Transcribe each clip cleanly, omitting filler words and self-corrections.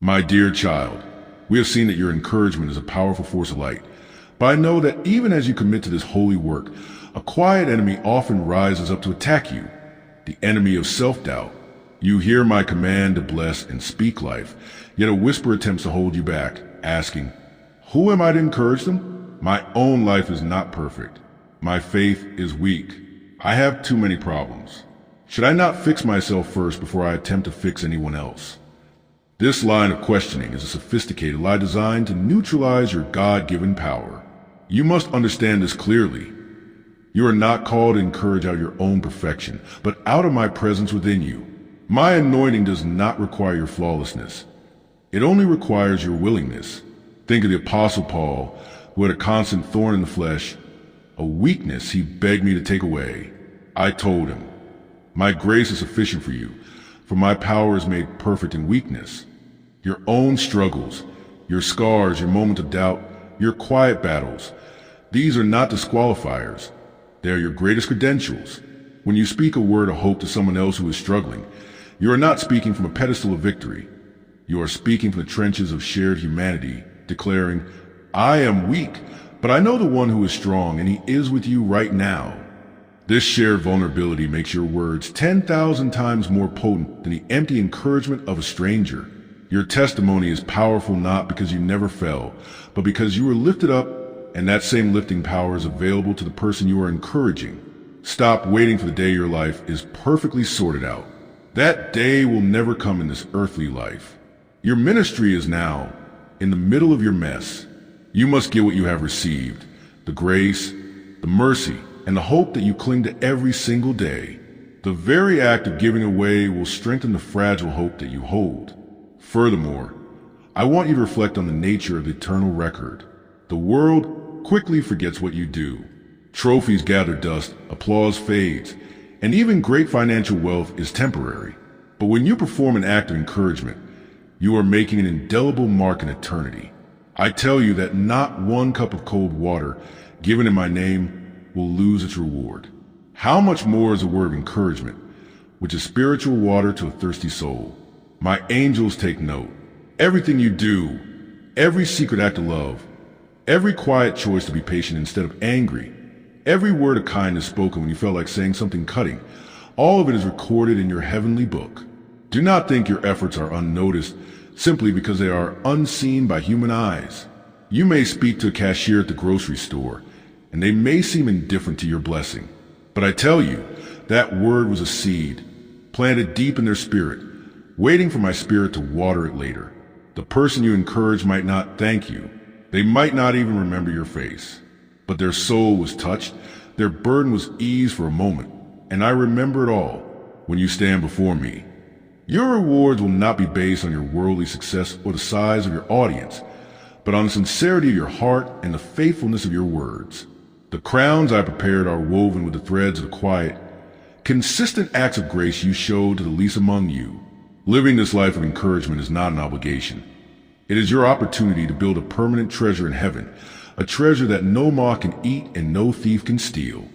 My dear child, we have seen that your encouragement is a powerful force of light. But I know that even as you commit to this holy work, a quiet enemy often rises up to attack you, the enemy of self-doubt. You hear my command to bless and speak life, yet a whisper attempts to hold you back, asking, who am I to encourage them? My own life is not perfect. My faith is weak. I have too many problems. Should I not fix myself first before I attempt to fix anyone else? This line of questioning is a sophisticated lie designed to neutralize your God-given power. You must understand this clearly. You are not called to encourage out of your own perfection, but out of my presence within you. My anointing does not require your flawlessness. It only requires your willingness. Think of the Apostle Paul, who had a constant thorn in the flesh, a weakness he begged me to take away. I told him, my grace is sufficient for you, for my power is made perfect in weakness. Your own struggles, your scars, your moments of doubt, your quiet battles, these are not disqualifiers. They are your greatest credentials. When you speak a word of hope to someone else who is struggling, you are not speaking from a pedestal of victory. You are speaking from the trenches of shared humanity, declaring, I am weak, but I know the one who is strong, and he is with you right now. This shared vulnerability makes your words 10,000 times more potent than the empty encouragement of a stranger. Your testimony is powerful not because you never fell, but because you were lifted up, and that same lifting power is available to the person you are encouraging. Stop waiting for the day your life is perfectly sorted out. That day will never come in this earthly life. Your ministry is now, in the middle of your mess. You must get what you have received, the grace, the mercy, and the hope that you cling to every single day. The very act of giving away will strengthen the fragile hope that you hold. Furthermore, I want you to reflect on the nature of the eternal record. The world quickly forgets what you do. Trophies gather dust, applause fades, and even great financial wealth is temporary. But when you perform an act of encouragement, you are making an indelible mark in eternity. I tell you that not one cup of cold water given in my name will lose its reward. How much more is a word of encouragement, which is spiritual water to a thirsty soul? My angels take note. Everything you do, every secret act of love, every quiet choice to be patient instead of angry, every word of kindness spoken when you felt like saying something cutting, all of it is recorded in your heavenly book. Do not think your efforts are unnoticed simply because they are unseen by human eyes. You may speak to a cashier at the grocery store, and they may seem indifferent to your blessing. But I tell you, that word was a seed, planted deep in their spirit, waiting for my spirit to water it later. The person you encourage might not thank you. They might not even remember your face. But their soul was touched, their burden was eased for a moment, and I remember it all when you stand before me. Your rewards will not be based on your worldly success or the size of your audience, but on the sincerity of your heart and the faithfulness of your words. The crowns I prepared are woven with the threads of the quiet, consistent acts of grace you showed to the least among you. Living this life of encouragement is not an obligation. It is your opportunity to build a permanent treasure in heaven, a treasure that no moth can eat and no thief can steal.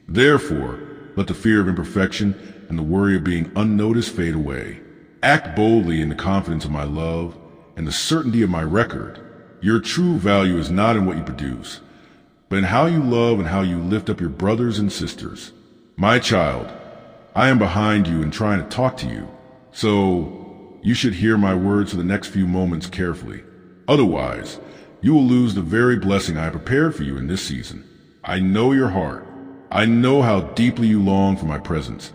Therefore, let the fear of imperfection and the worry of being unnoticed fade away. Act boldly in the confidence of my love and the certainty of my record. Your true value is not in what you produce, but in how you love and how you lift up your brothers and sisters. My child, I am behind you and trying to talk to you, so you should hear my words for the next few moments carefully. Otherwise, you will lose the very blessing I have prepared for you in this season. I know your heart. I know how deeply you long for my presence,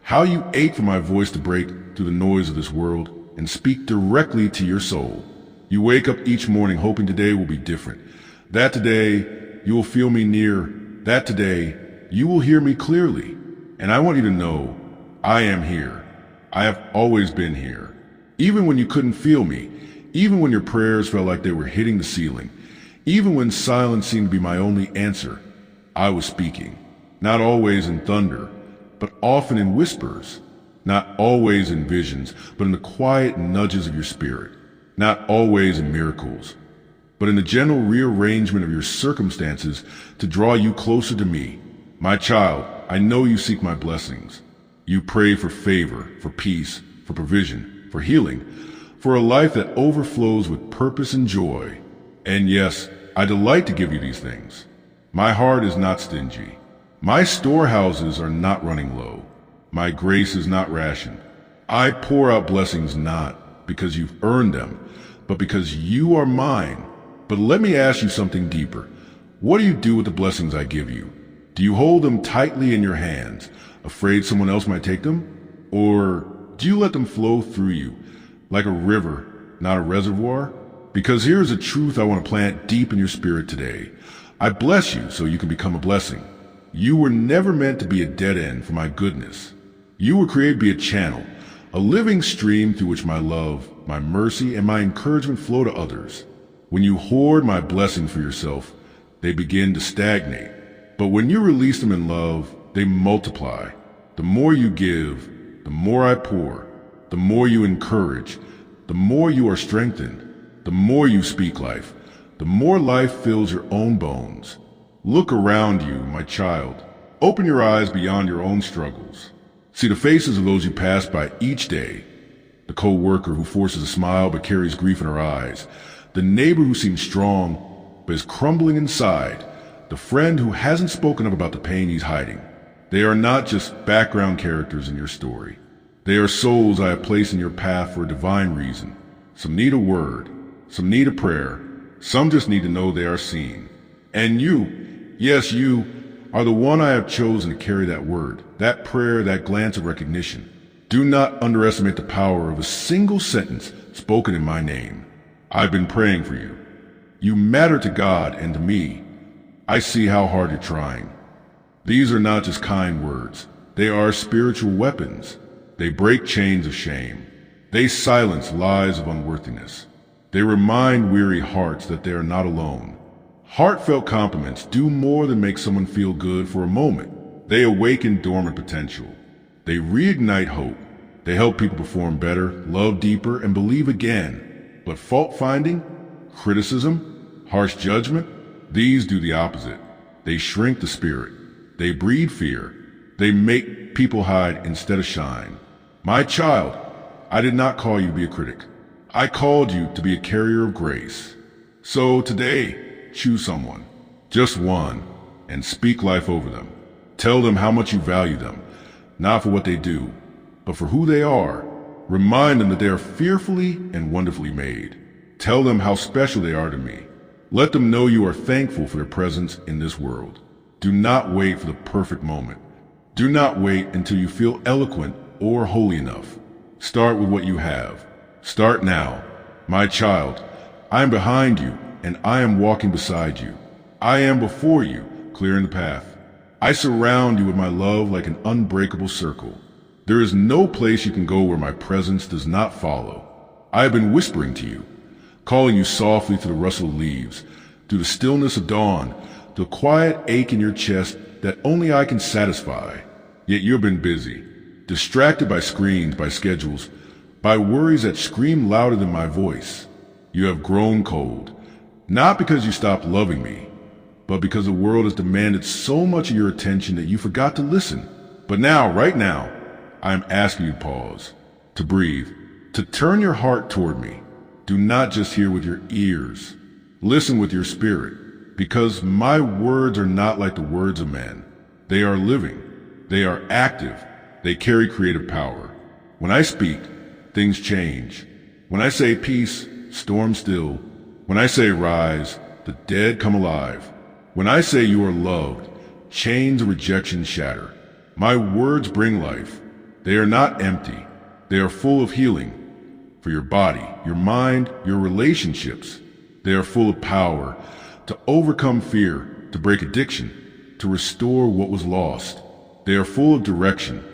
how you ache for my voice to break through the noise of this world and speak directly to your soul. You wake up each morning hoping today will be different, that today you will feel me near, that today you will hear me clearly. And I want you to know, I am here. I have always been here. Even when you couldn't feel me, even when your prayers felt like they were hitting the ceiling, even when silence seemed to be my only answer, I was speaking. Not always in thunder, but often in whispers. Not always in visions, but in the quiet nudges of your spirit. Not always in miracles, but in the gentle rearrangement of your circumstances to draw you closer to me. My child, I know you seek my blessings. You pray for favor, for peace, for provision, for healing. for a life that overflows with purpose and joy. And yes, I delight to give you these things. My heart is not stingy. My storehouses are not running low. My grace is not rationed. I pour out blessings not because you've earned them, but because you are mine. But let me ask you something deeper. What do you do with the blessings I give you? Do you hold them tightly in your hands, afraid someone else might take them? Or do you let them flow through you like a river, not a reservoir? Because here's a truth I want to plant deep in your spirit today. I bless you so you can become a blessing. You were never meant to be a dead end for my goodness. You were created to be a channel, a living stream through which my love, my mercy, and my encouragement flow to others. When you hoard my blessings for yourself, they begin to stagnate. But when you release them in love, they multiply. The more you give, the more I pour. The more you encourage, the more you are strengthened. The more you speak life, the more life fills your own bones. Look around you, my child. Open your eyes beyond your own struggles. See the faces of those you pass by each day. The co-worker who forces a smile but carries grief in her eyes. The neighbor who seems strong but is crumbling inside. The friend who hasn't spoken up about the pain he's hiding. They are not just background characters in your story. They are souls I have placed in your path for a divine reason. Some need a word. Some need a prayer. Some just need to know they are seen. And you, yes, you, are the one I have chosen to carry that word, that prayer, that glance of recognition. Do not underestimate the power of a single sentence spoken in my name. I've been praying for you. You matter to God and to me. I see how hard you're trying. These are not just kind words. They are spiritual weapons. They break chains of shame. They silence lies of unworthiness. They remind weary hearts that they are not alone. Heartfelt compliments do more than make someone feel good for a moment. They awaken dormant potential. They reignite hope. They help people perform better, love deeper, and believe again. But fault-finding, criticism, harsh judgment, these do the opposite. They shrink the spirit. They breed fear. They make people hide instead of shine. My child, I did not call you to be a critic. I called you to be a carrier of grace. So today, choose someone, just one, and speak life over them. Tell them how much you value them, not for what they do, but for who they are. Remind them that they are fearfully and wonderfully made. Tell them how special they are to me. Let them know you are thankful for their presence in this world. Do not wait for the perfect moment. Do not wait until you feel eloquent or holy enough. Start with what you have. Start now. My child, I am behind you and I am walking beside you. I am before you, clearing the path. I surround you with my love like an unbreakable circle. There is no place you can go where my presence does not follow. I have been whispering to you, calling you softly through the rustle of leaves, through the stillness of dawn, the quiet ache in your chest that only I can satisfy. Yet you've been busy, distracted by screens, by schedules, by worries that scream louder than my voice. You have grown cold, not because you stopped loving me, but because the world has demanded so much of your attention that you forgot to listen. But now, right now, I am asking you to pause, to breathe, to turn your heart toward me. Do not just hear with your ears. Listen with your spirit, because my words are not like the words of men. They are living. They are active. They carry creative power. When I speak, things change. When I say peace, storms still. When I say rise, the dead come alive. When I say you are loved, chains of rejection shatter. My words bring life. They are not empty. They are full of healing. For your body, your mind, your relationships. They are full of power to overcome fear, to break addiction, to restore what was lost. They are full of direction,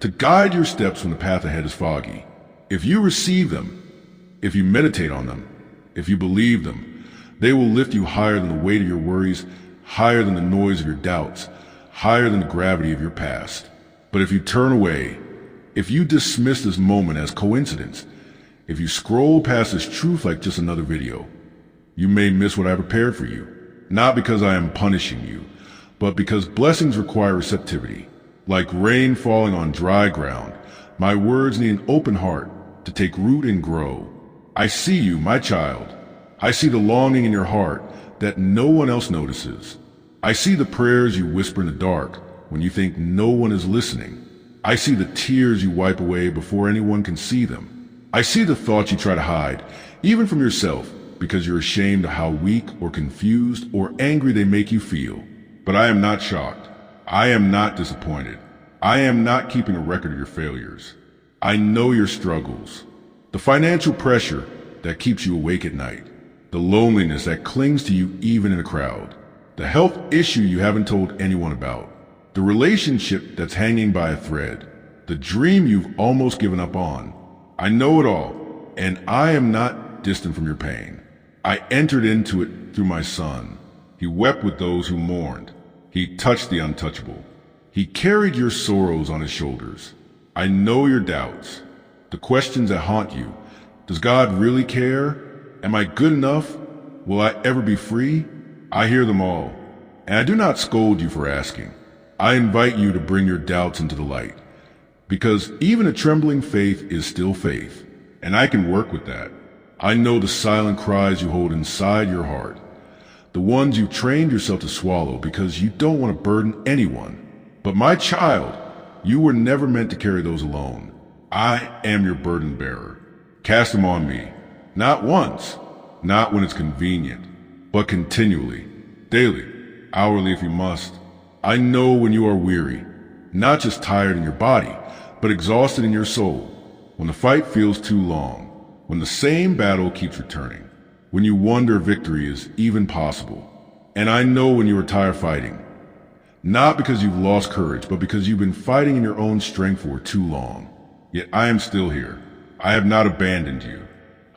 to guide your steps when the path ahead is foggy. If you receive them, if you meditate on them, if you believe them, they will lift you higher than the weight of your worries, higher than the noise of your doubts, higher than the gravity of your past. But if you turn away, if you dismiss this moment as coincidence, if you scroll past this truth like just another video, you may miss what I prepared for you. Not because I am punishing you, but because blessings require receptivity. Like rain falling on dry ground, my words need an open heart to take root and grow. I see you, my child. I see the longing in your heart that no one else notices. I see the prayers you whisper in the dark when you think no one is listening. I see the tears you wipe away before anyone can see them. I see the thoughts you try to hide, even from yourself, because you're ashamed of how weak or confused or angry they make you feel. But I am not shocked. I am not disappointed. I am not keeping a record of your failures. I know your struggles. The financial pressure that keeps you awake at night. The loneliness that clings to you even in a crowd. The health issue you haven't told anyone about. The relationship that's hanging by a thread. The dream you've almost given up on. I know it all, and I am not distant from your pain. I entered into it through my son. He wept with those who mourned. He touched the untouchable. He carried your sorrows on his shoulders. I know your doubts, the questions that haunt you. Does God really care? Am I good enough? Will I ever be free? I hear them all, and I do not scold you for asking. I invite you to bring your doubts into the light, because even a trembling faith is still faith, and I can work with that. I know the silent cries you hold inside your heart, the ones you've trained yourself to swallow because you don't want to burden anyone. But my child, you were never meant to carry those alone. I am your burden bearer. Cast them on me, not once, not when it's convenient, but continually, daily, hourly if you must. I know when you are weary, not just tired in your body, but exhausted in your soul, when the fight feels too long, when the same battle keeps returning, when you wonder if victory is even possible. And I know when you are tired fighting, not because you've lost courage, but because you've been fighting in your own strength for too long. Yet I am still here. I have not abandoned you.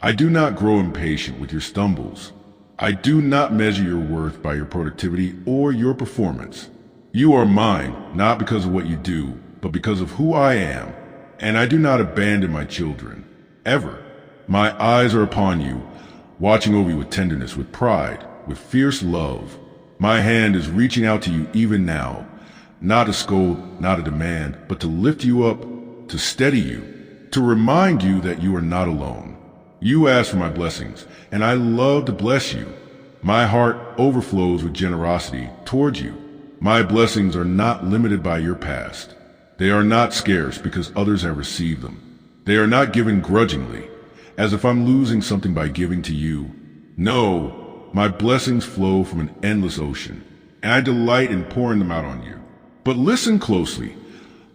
I do not grow impatient with your stumbles. I do not measure your worth by your productivity or your performance. You are mine, not because of what you do, but because of who I am. And I do not abandon my children, ever. My eyes are upon you, watching over you with tenderness, with pride, with fierce love. My hand is reaching out to you even now, not to scold, not to demand, but to lift you up, to steady you, to remind you that you are not alone. You asked for my blessings, and I love to bless you. My heart overflows with generosity towards you. My blessings are not limited by your past. They are not scarce because others have received them. They are not given grudgingly, as if I'm losing something by giving to you. No, my blessings flow from an endless ocean, and I delight in pouring them out on you. But listen closely.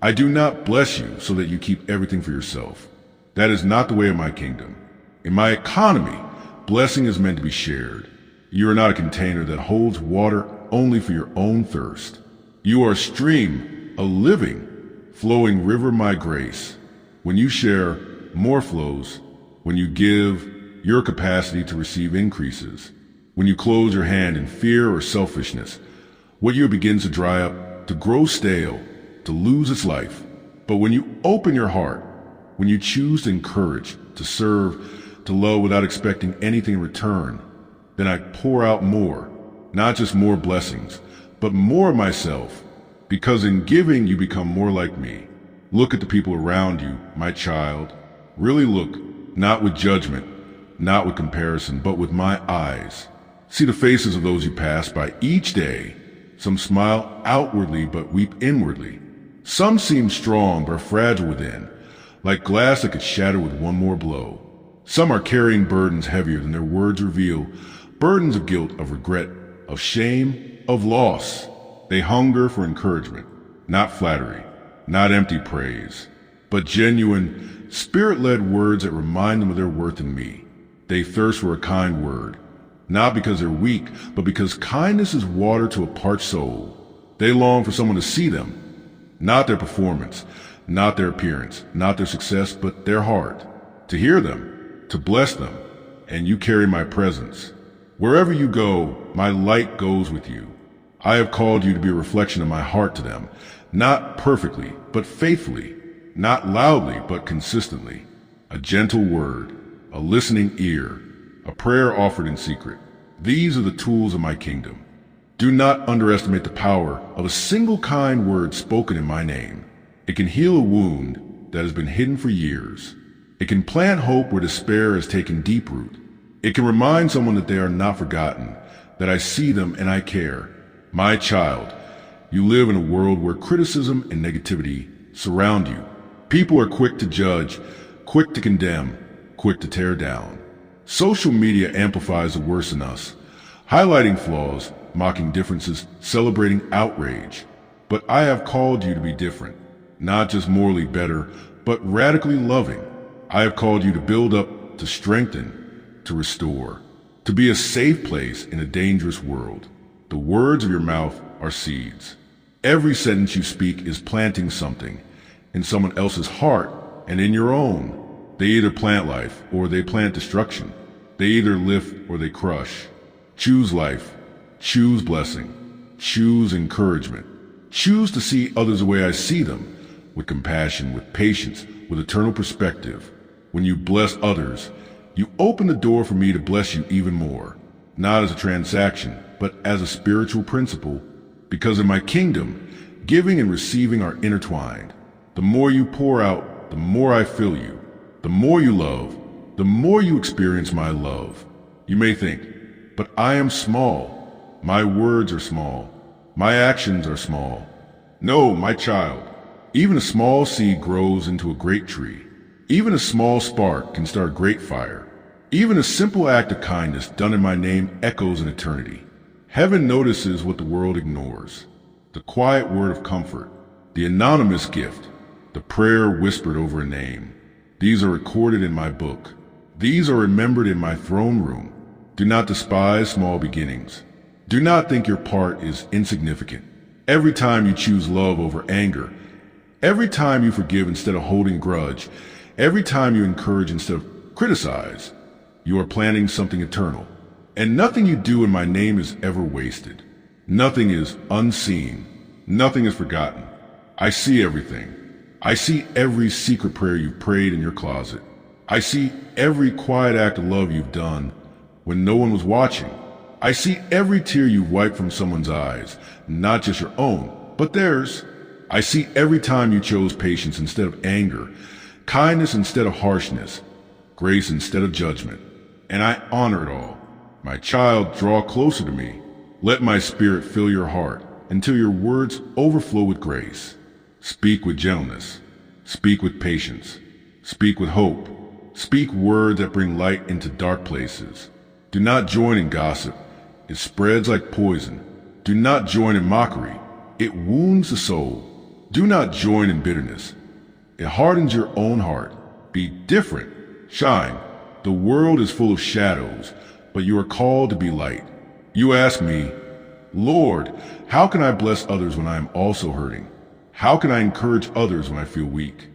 I do not bless you so that you keep everything for yourself. That is not the way of my kingdom. In my economy, blessing is meant to be shared. You are not a container that holds water only for your own thirst. You are a stream, a living, flowing river of my grace. When you share, more flows. When you give, your capacity to receive increases. When you close your hand in fear or selfishness, what you begins to dry up, to grow stale, to lose its life. But when you open your heart, when you choose to encourage, to serve, to love without expecting anything in return, then I pour out more, not just more blessings, but more of myself, because in giving you become more like me. Look at the people around you, my child. Really look, not with judgment, not with comparison, but with my eyes. See the faces of those you pass by each day. Some smile outwardly but weep inwardly. Some seem strong but are fragile within, like glass that could shatter with one more blow. Some are carrying burdens heavier than their words reveal, burdens of guilt, of regret, of shame, of loss. They hunger for encouragement, not flattery, not empty praise, but genuine, spirit-led words that remind them of their worth in me. They thirst for a kind word, not because they're weak, but because kindness is water to a parched soul. They long for someone to see them, not their performance, not their appearance, not their success, but their heart. To hear them, to bless them, and you carry my presence. Wherever you go, my light goes with you. I have called you to be a reflection of my heart to them, not perfectly, but faithfully, not loudly, but consistently. A gentle word, a listening ear, a prayer offered in secret. These are the tools of my kingdom. Do not underestimate the power of a single kind word spoken in my name. It can heal a wound that has been hidden for years. It can plant hope where despair has taken deep root. It can remind someone that they are not forgotten, that I see them and I care. My child, you live in a world where criticism and negativity surround you. People are quick to judge, quick to condemn, quick to tear down. Social media amplifies the worst in us, highlighting flaws, mocking differences, celebrating outrage. But I have called you to be different, not just morally better, but radically loving. I have called you to build up, to strengthen, to restore, to be a safe place in a dangerous world. The words of your mouth are seeds. Every sentence you speak is planting something in someone else's heart and in your own. They either plant life or they plant destruction. They either lift or they crush. Choose life. Choose blessing. Choose encouragement. Choose to see others the way I see them, with compassion, with patience, with eternal perspective. When you bless others, you open the door for me to bless you even more, not as a transaction, but as a spiritual principle, because in my kingdom, giving and receiving are intertwined. The more you pour out, the more I fill you. The more you love, the more you experience my love. You may think, but I am small. My words are small. My actions are small. No, my child. Even a small seed grows into a great tree. Even a small spark can start a great fire. Even a simple act of kindness done in my name echoes in eternity. Heaven notices what the world ignores. The quiet word of comfort, the anonymous gift, the prayer whispered over a name. These are recorded in my book. These are remembered in my throne room. Do not despise small beginnings. Do not think your part is insignificant. Every time you choose love over anger, every time you forgive instead of holding grudge, every time you encourage instead of criticize, you are planting something eternal. And nothing you do in my name is ever wasted. Nothing is unseen. Nothing is forgotten. I see everything. I see every secret prayer you've prayed in your closet. I see every quiet act of love you've done when no one was watching. I see every tear you've wiped from someone's eyes, not just your own, but theirs. I see every time you chose patience instead of anger, kindness instead of harshness, grace instead of judgment. And I honor it all. My child, draw closer to me. Let my spirit fill your heart until your words overflow with grace. Speak with gentleness. Speak with patience. Speak with hope. Speak words that bring light into dark places. Do not join in gossip. It spreads like poison. Do not join in mockery. It wounds the soul. Do not join in bitterness. It hardens your own heart. Be different. Shine. The world is full of shadows, but you are called to be light. You ask me, Lord, how can I bless others when I am also hurting? How can I encourage others when I feel weak?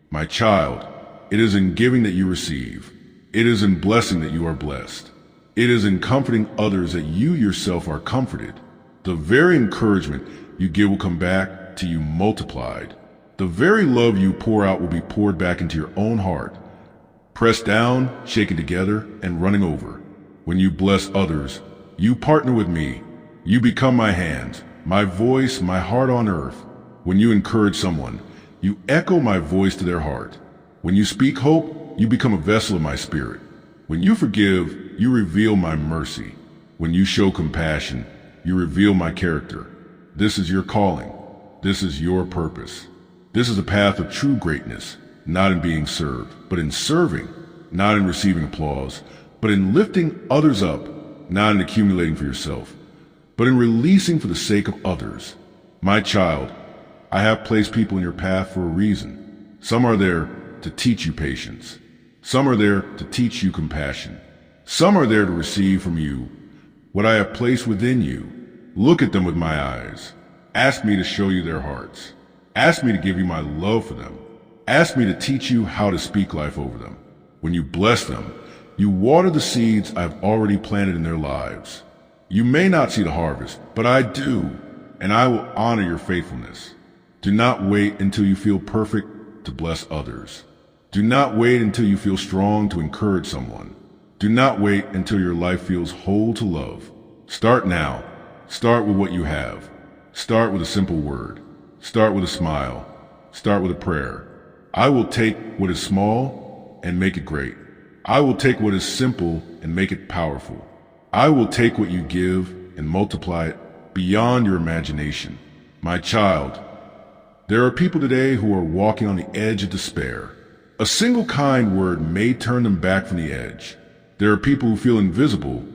My child, it is in giving that you receive. It is in blessing that you are blessed. It is in comforting others that you yourself are comforted. The very encouragement you give will come back to you multiplied. The very love you pour out will be poured back into your own heart, pressed down, shaken together, and running over. When you bless others, you partner with me. You become my hands, my voice, my heart on earth. When you encourage someone, you echo my voice to their heart. When you speak hope, you become a vessel of my spirit. When you forgive, you reveal my mercy. When you show compassion, you reveal my character. This is your calling. This is your purpose. This is a path of true greatness, not in being served, but in serving, not in receiving applause, but in lifting others up, not in accumulating for yourself, but in releasing for the sake of others. My child, I have placed people in your path for a reason. Some are there to teach you patience. Some are there to teach you compassion. Some are there to receive from you what I have placed within you. Look at them with my eyes. Ask me to show you their hearts. Ask me to give you my love for them. Ask me to teach you how to speak life over them. When you bless them, you water the seeds I have already planted in their lives. You may not see the harvest, but I do, and I will honor your faithfulness. Do not wait until you feel perfect to bless others. Do not wait until you feel strong to encourage someone. Do not wait until your life feels whole to love. Start now. Start with what you have. Start with a simple word. Start with a smile. Start with a prayer. I will take what is small and make it great. I will take what is simple and make it powerful. I will take what you give and multiply it beyond your imagination. My child, there are people today who are walking on the edge of despair. A single kind word may turn them back from the edge. There are people who feel invisible,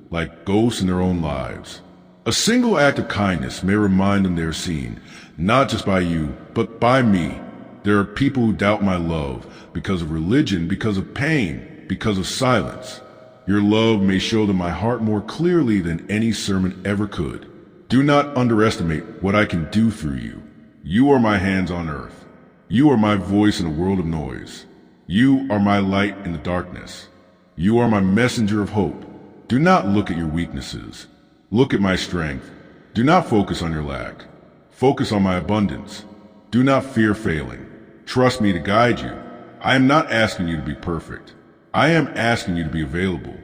like ghosts in their own lives. A single act of kindness may remind them they are seen, not just by you, but by me. There are people who doubt my love because of religion, because of pain, because of silence. Your love may show them my heart more clearly than any sermon ever could. Do not underestimate what I can do through you. You are my hands on earth. You are my voice in a world of noise. You are my light in the darkness. You are my messenger of hope. Do not look at your weaknesses. Look at my strength. Do not focus on your lack. Focus on my abundance. Do not fear failing. Trust me to guide you. I am not asking you to be perfect. I am asking you to be available.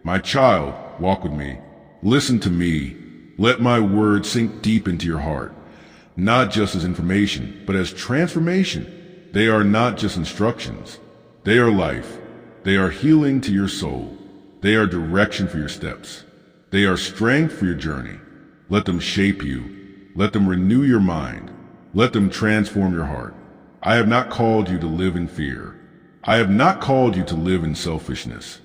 My child, walk with me. Listen to me. Let my words sink deep into your heart. Not just as information, but as transformation. They are not just instructions. They are life. They are healing to your soul. They are direction for your steps. They are strength for your journey. Let them shape you. Let them renew your mind. Let them transform your heart. I have not called you to live in fear. I have not called you to live in selfishness.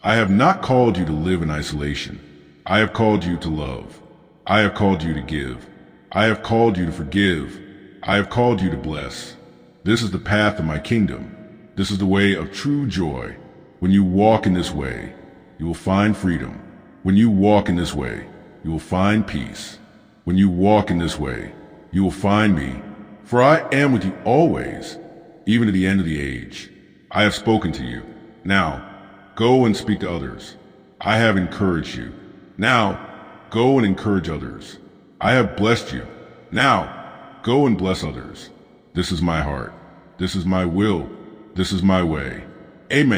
I have not called you to live in isolation. I have called you to love. I have called you to give. I have called you to forgive. I have called you to bless. This is the path of my kingdom. This is the way of true joy. When you walk in this way, you will find freedom. When you walk in this way, you will find peace. When you walk in this way, you will find me. For I am with you always, even to the end of the age. I have spoken to you. Now, go and speak to others. I have encouraged you. Now, go and encourage others. I have blessed you. Now, go and bless others. This is my heart. This is my will. This is my way. Amen.